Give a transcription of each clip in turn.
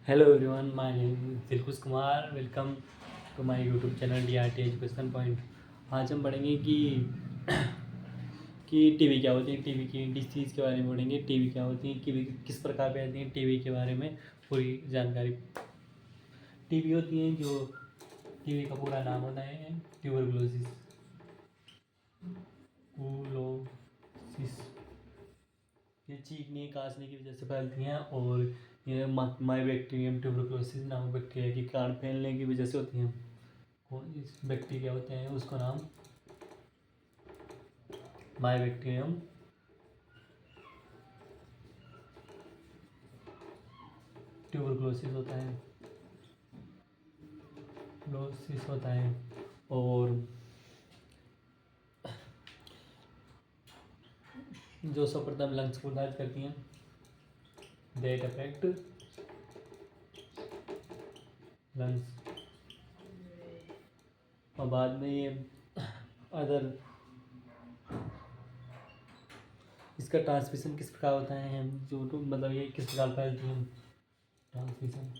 Hello everyone, my name Dilkhush Kumar. Welcome to my YouTube channel DRT education point. आज हम पढ़ेंगे कि टीवी क्या होती है, टीवी की डिसीज़ के बारे में पढ़ेंगे। टीवी क्या होती है, टीवी किस प्रकार पे आती है, टीवी के बारे में पूरी जानकारी। टीवी होती है जो टीवी का पूरा नाम होता है ट्यूबरकुलोसिस कुलोसिस। ये चीखने काशने की वजह से फैलती हैं और ये माई बैक्टीरियम ट्यूबरकुलोसिस नामक बैक्टीरिया के कारण फैलने की वजह से होती हैं। कौन इस बैक्टीरिया होते हैं उसका नाम माई बैक्टीरियम ट्यूबरकुलोसिस होता है, क्लोसिस होता है। और जो सर्वप्रथम लंग्स को प्रभावित करती हैं, दैट अफेक्ट लंग्स। और बाद में ये अदर इसका ट्रांसमिशन किस प्रकार होता है, जो मतलब ये किस प्रकार फैलती है ट्रांसमिशन।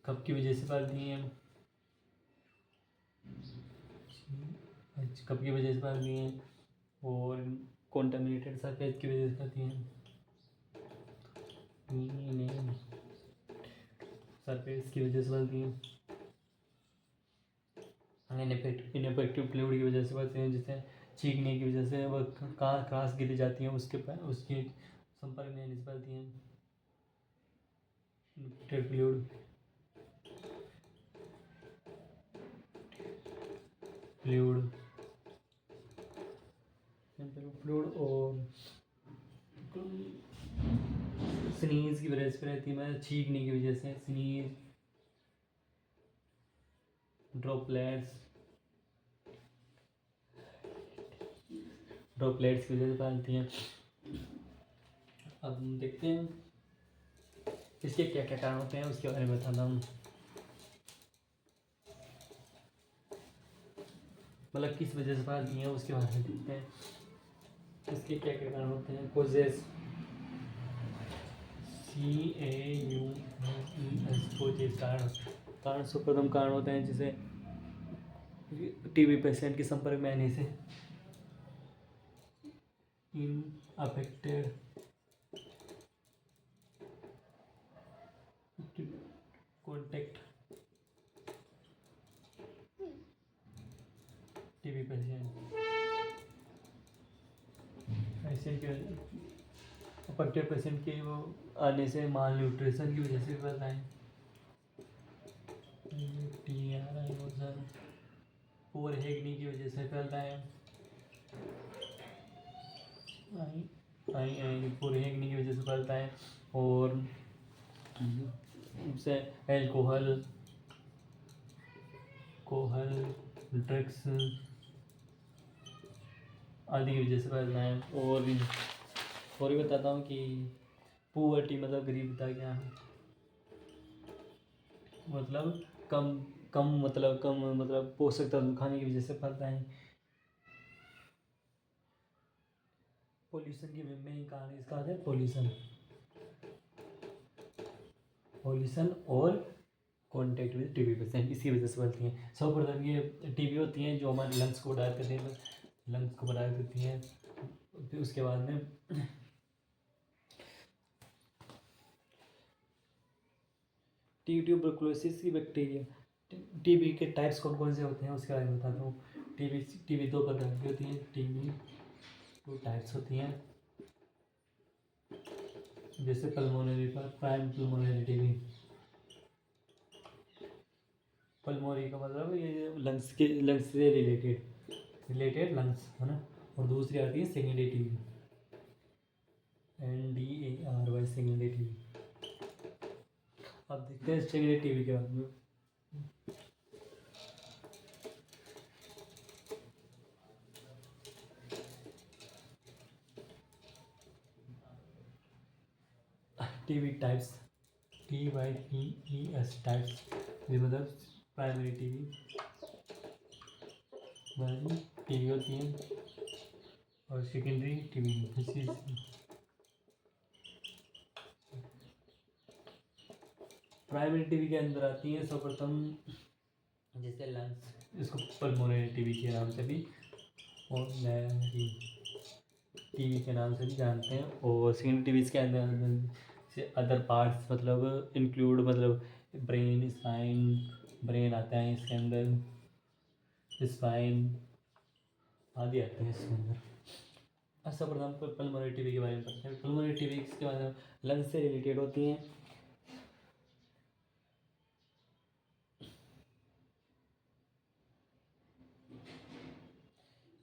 कब की वजह से फैलती हैं, कब की वजह से फैलती हैं, और कॉन्टामिनेटेड सरफेस की वजह से फैलती हैं, सरफेस की वजह से फैलती हैं, इनफेक्टिव फ्लूइड की वजह से फैलती हैं, जिससे छींकने की वजह से वह क्रास गिरी जाती हैं, उसके संपर्क में आने से फैलती हैं इन्फेक्टेड फ्लूइड फ्लूइड फ्लूइड। और स्नीज की वजह से रहती है, मतलब छींकने की वजह से स्नीज, ड्रॉपलेट्स ड्रॉपलेट्स की वजह से फैलती हैं। अब हम देखते हैं इसके क्या क्या कारण होते हैं, उसके बारे में बताता हूँ। मतलब किस वजह से फैलती हैं उसके बारे में देखते हैं, इसके क्या क्या कारण होते हैं। कोजेस, CAUSES, कोजेस कारण। कारण सर्वप्रथम कारण होते हैं जैसे टीबी पेशेंट के संपर्क में आने से, in affected contact TB patient patient के अफेक्टेड पेशेंट के वो आने से माल न्यूट्रिशन की वजह से फैलता है, और हेगनी की वजह से फैलता है, हेगनी की वजह से फैलता है। और से एल्कोहल ड्रग्स आदि की वजह से फैलता है। और भी बताता हूँ कि पुअर्टी मतलब गरीबता क्या है, मतलब कम पोषक तत्व खाने की वजह से फैलता है। पॉल्यूशन की मेन कारण इसका है पॉल्यूशन और कॉन्टेक्ट विद टीबी पेशेंट, इसी वजह से फैलती हैं। सर्वप्रथम ये टीबी होती हैं जो हमारे लंग्स को प्रभावित करती हैं, लंग्स को प्रभावित करती हैं। फिर उसके बाद में ट्यूबरकुलोसिस की बैक्टीरिया, टीबी के टाइप्स कौन कौन से होते हैं उसके बारे में बताता हूँ। टीबी दो प्रकार की होती है, टीबी टू टाइप्स होती हैं, जैसे पल्मोनरी पर प्राइम पल्मोनरी टीबी। पल्मोनरी का मतलब ये लंग्स से रिलेटेड लंग्स है ना। और दूसरी आती है secondary TB, NDARY secondary TB. अब देखते हैं सेकेंडरी टीबी के बारे में। टीबी टाइप्स, TYPES टाइप्स, ये मतलब प्राइमरी टीबी होती है, और सेकेंडरी टीवी प्राइमरी टीवी के अंदर आती है सर्वप्रथम जैसे लंग्स, इसको पल्मोनरी टीवी के नाम से भी और टीवी के नाम से भी जानते हैं। और सेकेंडरी टीवी के अंदर से अदर पार्ट्स मतलब इंक्लूड मतलब ब्रेन स्पाइन, ब्रेन आता है इसके अंदर, स्पाइन आदि आते हैं इसके अंदर। सर्वप्रथम पल्मोनरी टीवी के बारे में पढ़ते हैं। पल्मोनरी टीवी के बारे में लंग्स से रिलेटेड होती हैं।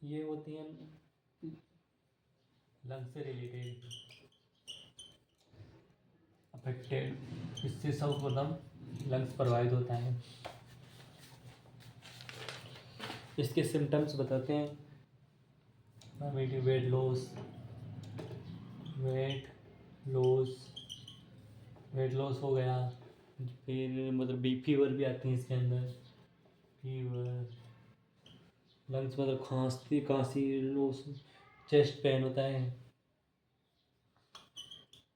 ये होती हैं लंग्स से रिलेटेड अफेक्टेड, इससे सर्वप्रथम लंग्स प्रभावित होता है। इसके सिम्टम्स बताते हैं। वेट लॉस, वेट लॉस हो गया, फिर मतलब फीवर भी आती है इसके अंदर, फीवर, लंग्स मतलब खांसी लॉस, चेस्ट पेन होता है,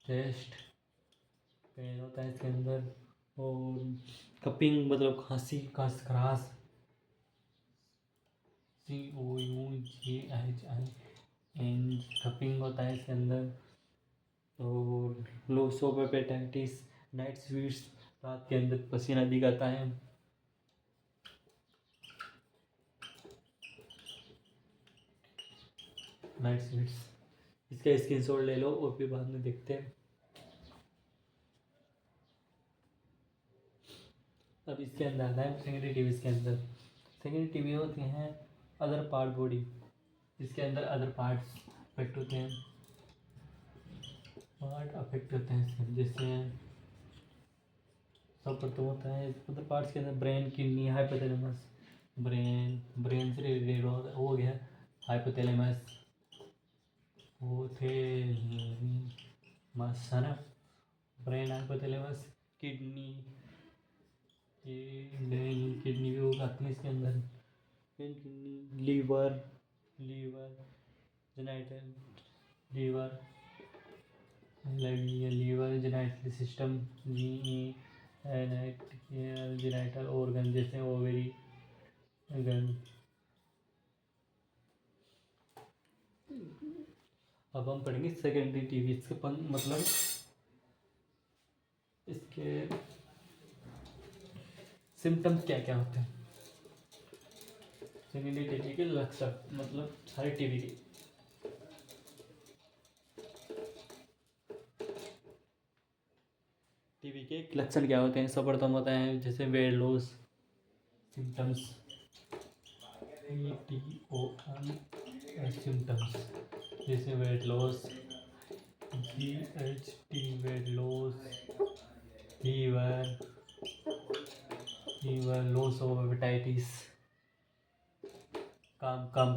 चेस्ट पेन होता है इसके अंदर, और कपिंग मतलब खांसी खराश, COUGHI एंड कपिंग होता है इसके अंदर। और loss of hepatitis, night sweets, रात के अंदर पसीना भी आता है। नाइट स्वीट्स, इसका स्क्रीनशॉट ले लो और फिर बाद में देखते हैं। अब इसके अंदर आता है सेकेंडरी टीवी के अंदर। सेकेंडरी टीवी होती हैं अदर पार्ट बॉडी, इसके अंदर अदर पार्ट्स अफेक्ट होते हैं, जैसे सब प्रथम होता है अदर पार्ट्स के अंदर ब्रेन, किडनी, हाइपोथैलेमस, ब्रेन से रिलेटेड हो गया हाइपोथैलेमस, है ना, ब्रेन, हाइपोथैलेमस, किडनी भी हो जाती है इसके अंदर, kidney, liver genital system, genital organ जैसे ओवरी गन। अब हम पढ़ेंगे सेकेंडरी टीवी। इसके मतलब इसके सिम्टम्स क्या क्या होते हैं। सेकेंडरी टीवी के लक्षण मतलब सारे टीवी के लक्षण क्या होते हैं। सर्वप्रथम होता है जैसे वेट लॉस सिम्टम्स, सिम्टम्स जैसे weight loss, GHT weight loss, fever, loss of appetite, काम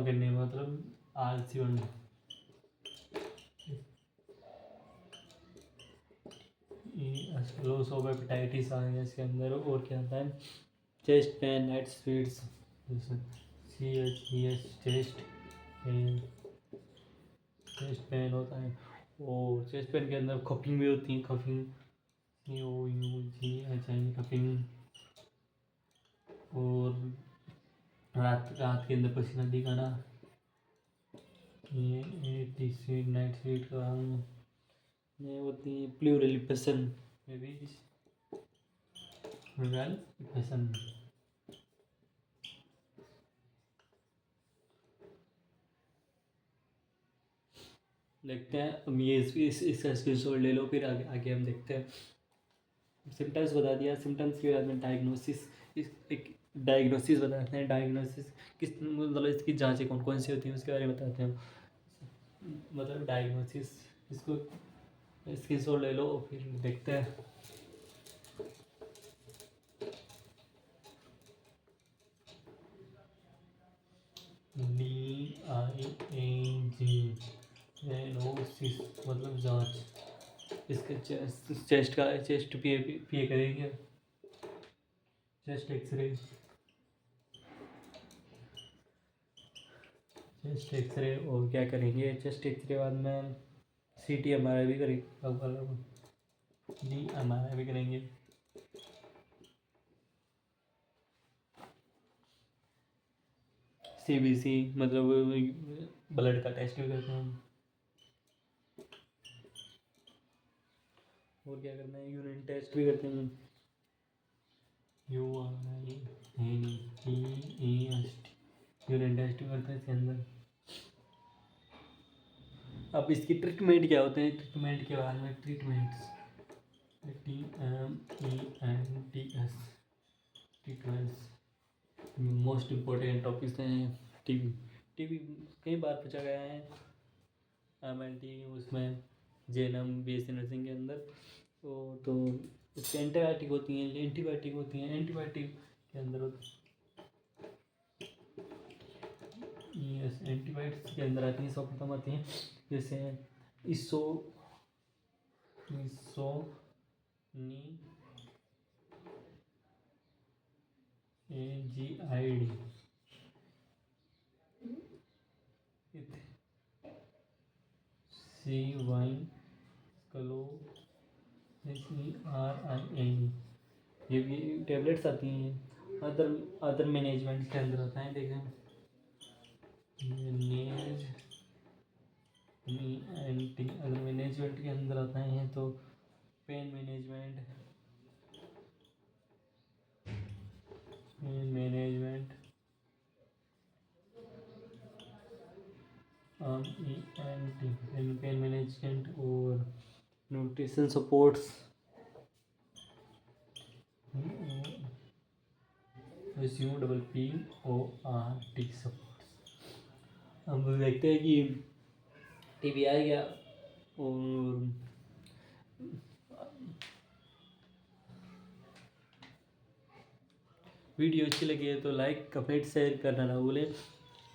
करने में मतलब आलसी बनना, लॉस ऑफ एपेटाइटिस आ गया इसके अंदर। और क्या आता है chest pain, night sweets, chest pain होता है। और चेस्ट पेन के अंदर कफिंग भी होती है, कफिंग, कफिंग, और रात के अंदर पसीना दिखाना, ये नाइट स्वीट का ये होती है प्लूरल पसंद में भी पसंद। देखते हैं हम ये इसका स्क्रीनशॉट ले लो, फिर आगे हम देखते हैं। सिम्टम्स बता दिया, सिम्टम्स के बाद में डायग्नोसिस, एक डायग्नोसिस बताते हैं। डायग्नोसिस किस मतलब इसकी जांचें कौन कौन सी होती हैं उसके बारे में बताते हैं। मतलब डायग्नोसिस, इसको स्क्रीनशॉट ले लो फिर देखते हैं। डायग्नोसिस मतलब जांच। इसके चेस्ट पी करेंगे, चेस्ट एक्सरे, चेस्ट एक्सरे और क्या करेंगे, चेस्ट एक्सरे बाद में CT MRI भी करेंगे, MRI भी करेंगे। CBC मतलब ब्लड का टेस्ट भी करते हैं। और क्या करना है, यूरिन टेस्ट भी करते हैं। यूरिन टेस्ट भी करते हैं इसके अंदर। अब इसकी ट्रीटमेंट क्या होते हैं, ट्रीटमेंट के बारे में, treatments treatments most important topics हैं। टीबी कई बार पूछा गया है MLT उसमें, JNM BSc नर्सिंग के अंदर। तो इसके एंटीबायोटिक होती हैं, एंटीबायोटिक के अंदर यस एंटीबायोटिक्स के अंदर आती हैं, सर्वप्रथम आती हैं जैसे AGID, SERIN, ये भी टेबलेट्स आती हैं। अदर मैनेजमेंट के अंदर आता है, देखें अदर मैनेजमेंट के अंदर आता है तो पेन मैनेजमेंट पेन मैनेजमेंट और न्यूट्रिशन सपोर्ट्स, PORT सपोर्ट्स। हम देखते हैं कि टीबी आ गया और वीडियो अच्छी लगी है तो लाइक कमेंट शेयर करना ना भूलें।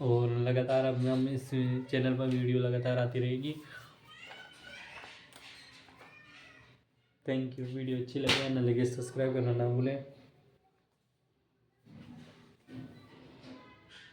और लगातार अब हम इस चैनल पर वीडियो लगातार आती रहेगी। Thank you. वीडियो अच्छी लगे ना लगे सब्सक्राइब करना ना भूलें।